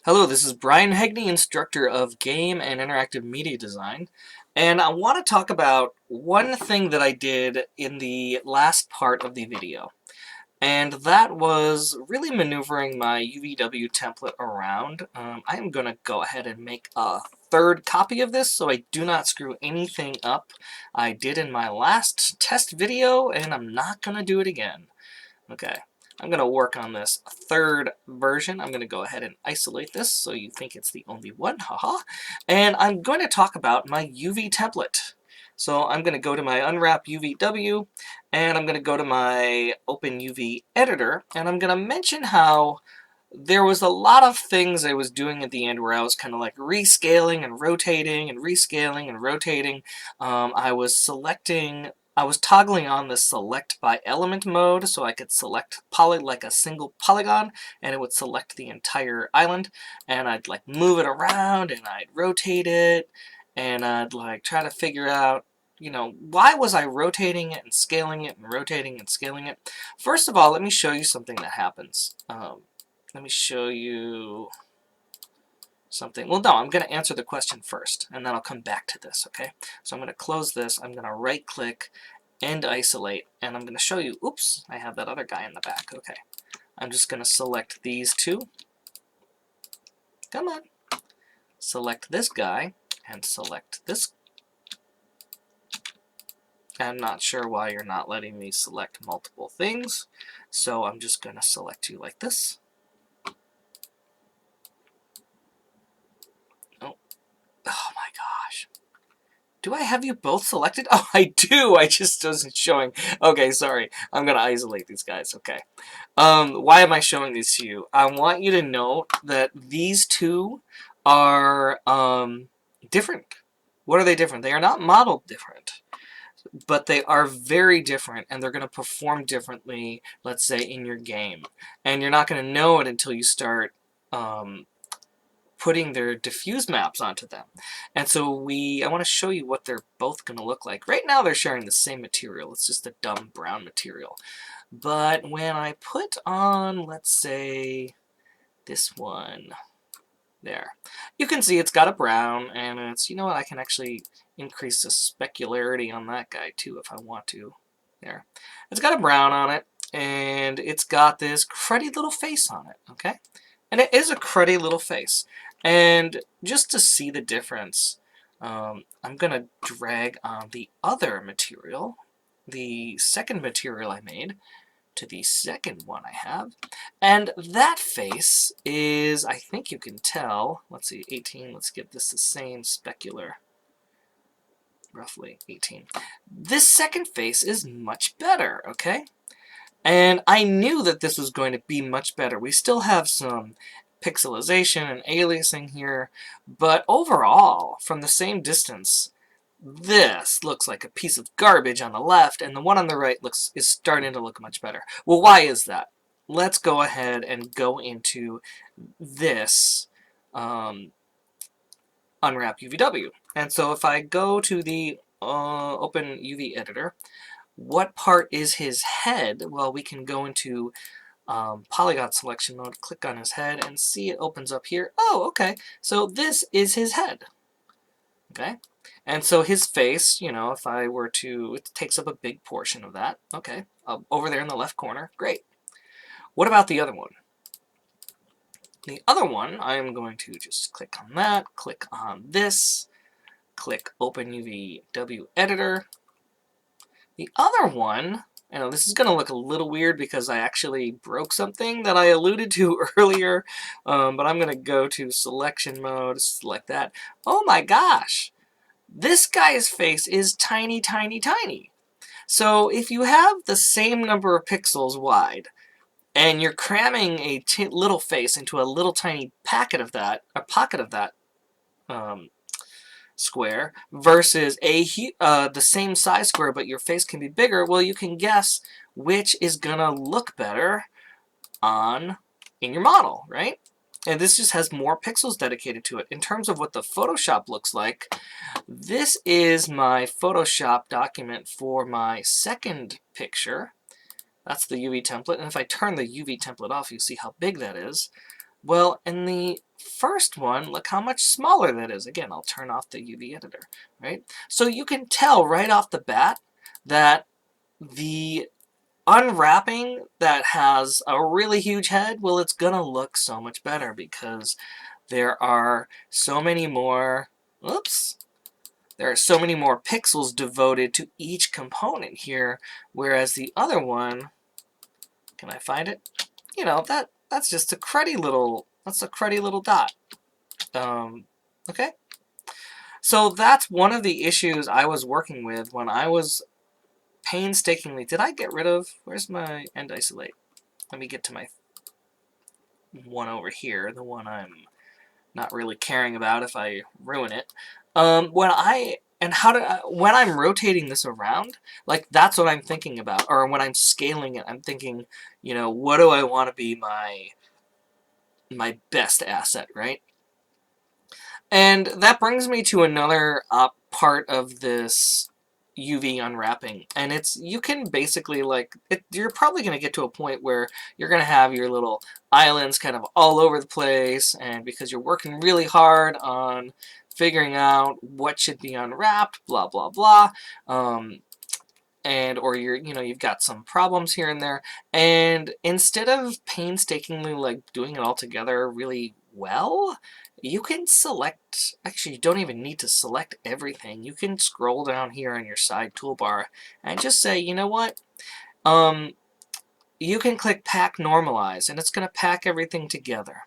Hello, this is Brian Hegney, instructor of Game and Interactive Media Design, and I want to talk about one thing that I did in the last part of the video, and that was really maneuvering my UVW template around. I am going to go ahead and make a third copy of this so I do not screw anything up I did in my last test video, and I'm not going to do it again. Okay. I'm going to work on this third version. I'm going to go ahead and isolate this so you think it's the only one, haha. And I'm going to talk about my UV template. So I'm going to go to my Unwrap UVW, and I'm going to go to my Open UV editor, and I'm going to mention how there was a lot of things I was doing at the end where I was kind of like rescaling and rotating and rescaling and rotating. I was toggling on the select by element mode so I could select like a single polygon, and it would select the entire island, and I'd like move it around and I'd rotate it, and I'd like try to figure out, why was I rotating it and scaling it and rotating and scaling it? First of all, let me show you something that happens. Let me show you something. Well, no, I'm going to answer the question first, and then I'll come back to this, okay? So I'm going to close this. I'm going to right-click and isolate, and I'm going to show you, oops, I have that other guy in the back, okay. I'm just going to select these two. Come on. Select this guy, and select this. I'm not sure why you're not letting me select multiple things, so I'm just going to select you like this. Oh my gosh. Do I have you both selected? Oh, I do! I just wasn't showing. Okay, sorry. I'm going to isolate these guys. Okay. Why am I showing these to you? I want you to know that these two are different. What are they different? They are not modeled different, but they are very different, and they're going to perform differently, let's say, in your game. And you're not going to know it until you start putting their diffuse maps onto them. And so I want to show you what they're both going to look like. Right now they're sharing the same material. It's just a dumb brown material. But when I put on, let's say, this one, there, you can see it's got a brown, and it's, you know what, I can actually increase the specularity on that guy too if I want to. There. It's got a brown on it, and it's got this cruddy little face on it, okay? And it is a cruddy little face. And just to see the difference, I'm going to drag on the other material, the second material I made, to the second one I have. And that face is, I think you can tell, let's see, 18, let's give this the same specular, roughly 18. This second face is much better, okay? And I knew that this was going to be much better. We still have some pixelization and aliasing here, but overall, from the same distance, this looks like a piece of garbage on the left, and the one on the right is starting to look much better. Well, why is that? Let's go ahead and go into this Unwrap UVW. And so if I go to the Open UV editor, what part is his head? Well, we can go into polygon selection mode, click on his head, and see it opens up here. Oh, okay. So this is his head. Okay. And so his face, if I were to, it takes up a big portion of that. Okay. Over there in the left corner. Great. What about the other one? The other one, I'm going to just click on that, click on this, click Open UVW Editor. The other one, this is going to look a little weird because I actually broke something that I alluded to earlier, but I'm going to go to selection mode, select that. Oh my gosh! This guy's face is tiny, tiny, tiny. So if you have the same number of pixels wide, and you're cramming a little face into a little tiny pocket of that square versus the same size square but your face can be bigger, well, you can guess which is gonna look better in your model, right? And this just has more pixels dedicated to it. In terms of what the Photoshop looks like, this is my Photoshop document for my second picture. That's the UV template, and if I turn the UV template off, you see how big that is. Well, in the first one, look how much smaller that is. Again, I'll turn off the UV editor, right? So you can tell right off the bat that the unwrapping that has a really huge head, well, it's gonna look so much better because there are so many more, oops, there are so many more pixels devoted to each component here, whereas the other one, can I find it? You know, that's just a cruddy little, that's a cruddy little dot. Okay? So that's one of the issues I was working with when I was painstakingly, did I get rid of, where's my end isolate? Let me get to my one over here, the one I'm not really caring about if I ruin it. When I'm rotating this around, like that's what I'm thinking about. Or when I'm scaling it, I'm thinking, you know, what do I want to be my best asset, right? And that brings me to another part of this UV unwrapping, and it's, you can basically you're probably going to get to a point where you're going to have your little islands kind of all over the place, and because you're working really hard on figuring out what should be unwrapped, blah blah blah, and or you've got some problems here and there, and instead of painstakingly doing it all together really well, you can select, actually you don't even need to select everything. You can scroll down here on your side toolbar and just say, you know what, you can click pack normalize, and it's going to pack everything together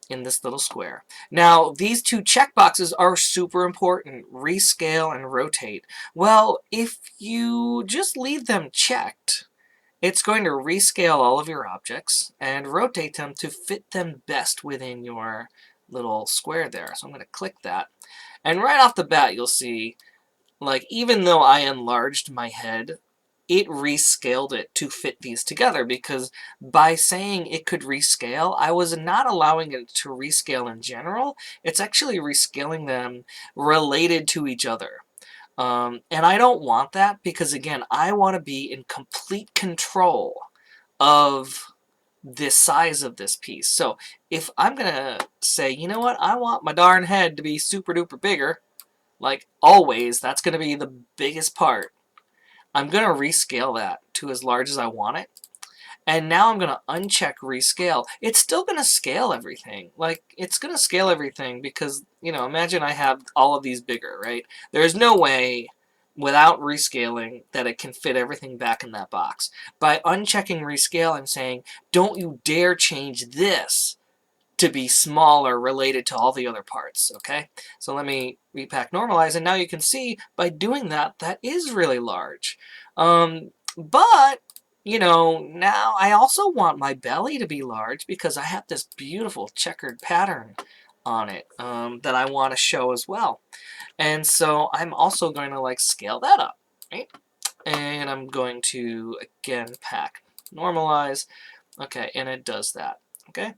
in this little square. Now, these two checkboxes are super important, rescale and rotate. Well, if you just leave them checked, it's going to rescale all of your objects and rotate them to fit them best within your little square there. So I'm going to click that. And right off the bat, you'll see, like, even though I enlarged my head, it rescaled it to fit these together, because by saying it could rescale, I was not allowing it to rescale in general. It's actually rescaling them related to each other. And I don't want that, because again, I want to be in complete control of the size of this piece. So if I'm going to say, you know what, I want my darn head to be super duper bigger, like always, that's going to be the biggest part. I'm going to rescale that to as large as I want it. And now I'm going to uncheck rescale. It's still going to scale everything. Like, it's going to scale everything because, you know, imagine I have all of these bigger, right? There's no way without rescaling that it can fit everything back in that box. By unchecking rescale, I'm saying, don't you dare change this to be smaller related to all the other parts, okay? So let me repack normalize, and now you can see by doing that, that is really large. But, you know, now I also want my belly to be large because I have this beautiful checkered pattern on it that I want to show as well. And so I'm also going to scale that up, right? And I'm going to, again, pack normalize. Okay, and it does that. Okay,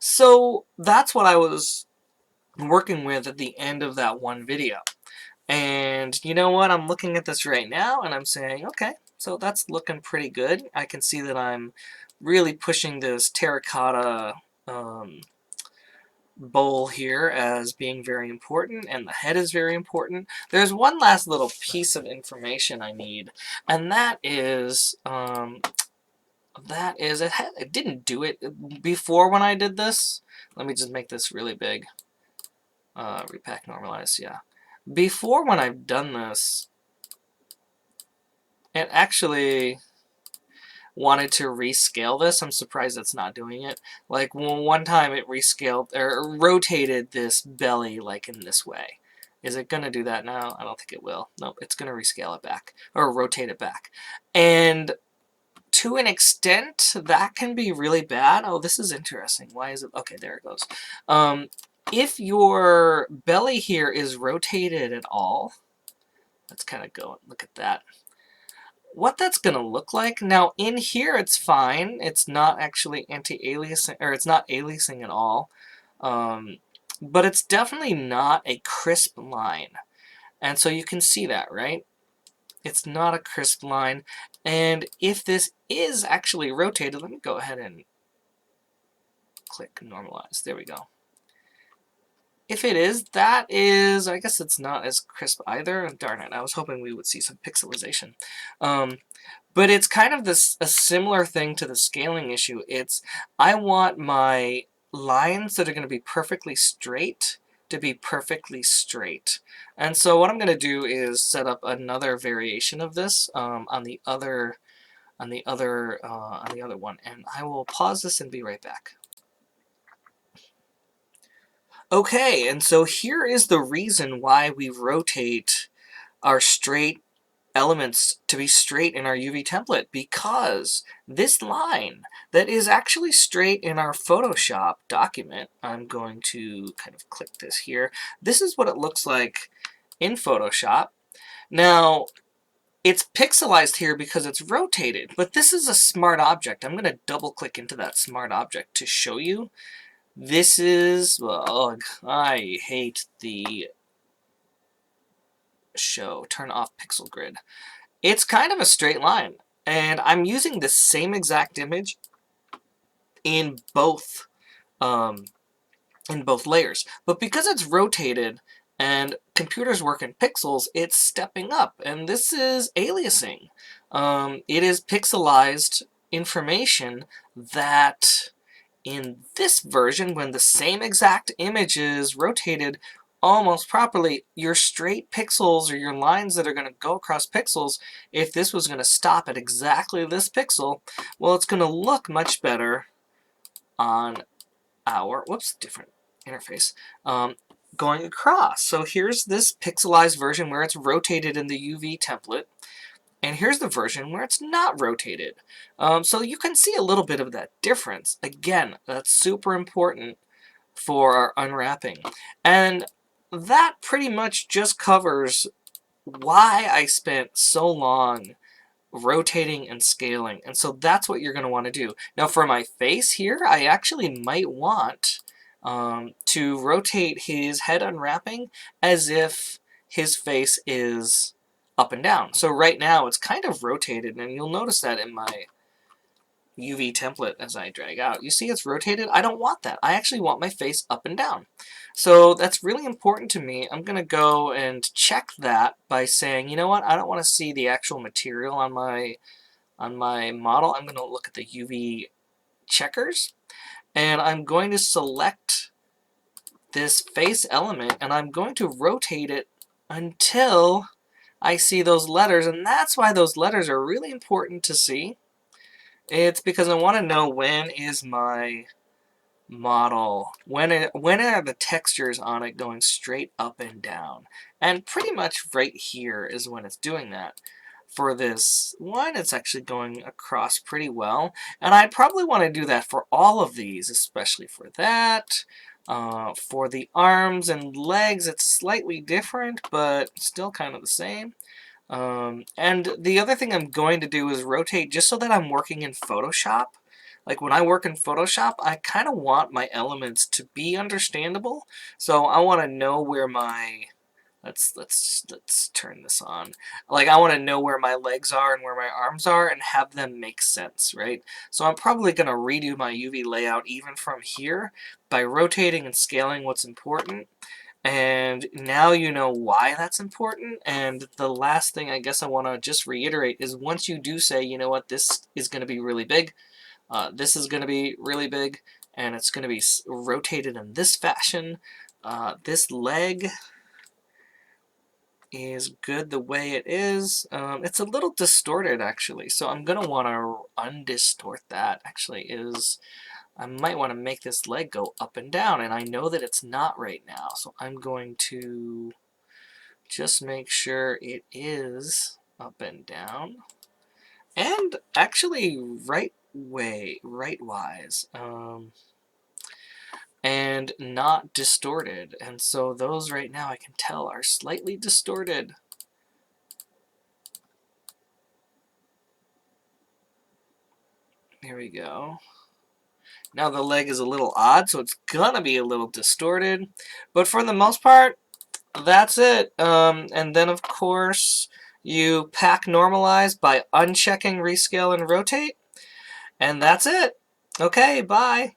so that's what I was working with at the end of that one video. And you know what? I'm looking at this right now and I'm saying, okay, so that's looking pretty good. I can see that I'm really pushing this terracotta bowl here as being very important, and the head is very important. There's one last little piece of information I need, and that is it didn't do it before when I did this. Let me just make this really big. Repack normalize, yeah. Before when I've done this, it actually wanted to rescale this. I'm surprised it's not doing it. Like, one time it rescaled, or rotated this belly like in this way. Is it going to do that now? I don't think it will. Nope, it's going to rescale it back, or rotate it back. And to an extent, that can be really bad. Oh, this is interesting. Why is it? Okay, there it goes. If your belly here is rotated at all, let's kind of go and look at that. What that's going to look like. Now, in here, it's fine. It's not actually anti-aliasing, or it's not aliasing at all. But it's definitely not a crisp line. And so you can see that, right? It's not a crisp line. And if this is actually rotated, let me go ahead and click normalize. There we go. if it is, that is, I guess it's not as crisp either. Darn it, I was hoping we would see some pixelization. But it's kind of a similar thing to the scaling issue. I want my lines that are going to be perfectly straight to be perfectly straight. And so what I'm going to do is set up another variation of this on the other one, and I will pause this and be right back. Okay, and so here is the reason why we rotate our straight elements to be straight in our UV template, because this line that is actually straight in our Photoshop document, I'm going to kind of click this here, this is what it looks like in Photoshop. Now, it's pixelized here because it's rotated, but this is a smart object. I'm going to double click into that smart object to show you. This is, well, I hate the show. Turn off pixel grid. It's kind of a straight line, and I'm using the same exact image in both layers. But because it's rotated and computers work in pixels, it's stepping up, and this is aliasing. It is pixelized information that in this version, when the same exact image is rotated almost properly, your straight pixels or your lines that are going to go across pixels, if this was going to stop at exactly this pixel, well, it's going to look much better on our, whoops, different interface, going across. So here's this pixelized version where it's rotated in the UV template. And here's the version where it's not rotated. So you can see a little bit of that difference. Again, that's super important for our unwrapping. And that pretty much just covers why I spent so long rotating and scaling. And so that's what you're going to want to do. Now for my face here, I actually might want to rotate his head unwrapping as if his face is up and down. So right now it's kind of rotated, and you'll notice that in my UV template as I drag out. You see it's rotated? I don't want that. I actually want my face up and down. So that's really important to me. I'm going to go and check that by saying, you know what, I don't want to see the actual material on my model. I'm going to look at the UV checkers, and I'm going to select this face element, and I'm going to rotate it until I see those letters, and that's why those letters are really important to see. It's because I want to know when is my model, when are the textures on it going straight up and down. And pretty much right here is when it's doing that. For this one, it's actually going across pretty well. And I'd probably want to do that for all of these, especially for that. For the arms and legs, it's slightly different, but still kind of the same. And the other thing I'm going to do is rotate just so that I'm working in Photoshop. Like when I work in Photoshop, I kind of want my elements to be understandable. So I want to know where my, let's turn this on. Like I want to know where my legs are and where my arms are and have them make sense, right? So I'm probably going to redo my UV layout even from here by rotating and scaling what's important. And now you know why that's important. And the last thing I guess I want to just reiterate is once you do say, you know what, this is going to be really big, this is going to be really big, and it's going to be rotated in this fashion. This leg is good the way it is. It's a little distorted, actually, so I'm going to want to undistort that. Actually, I might want to make this leg go up and down, and I know that it's not right now, so I'm going to just make sure it is up and down. And actually right-wise, and not distorted. And so those right now I can tell are slightly distorted. There we go. Now the leg is a little odd, so it's gonna be a little distorted. But for the most part, that's it. And then of course, you pack normalize by unchecking rescale and rotate. And that's it. Okay, bye.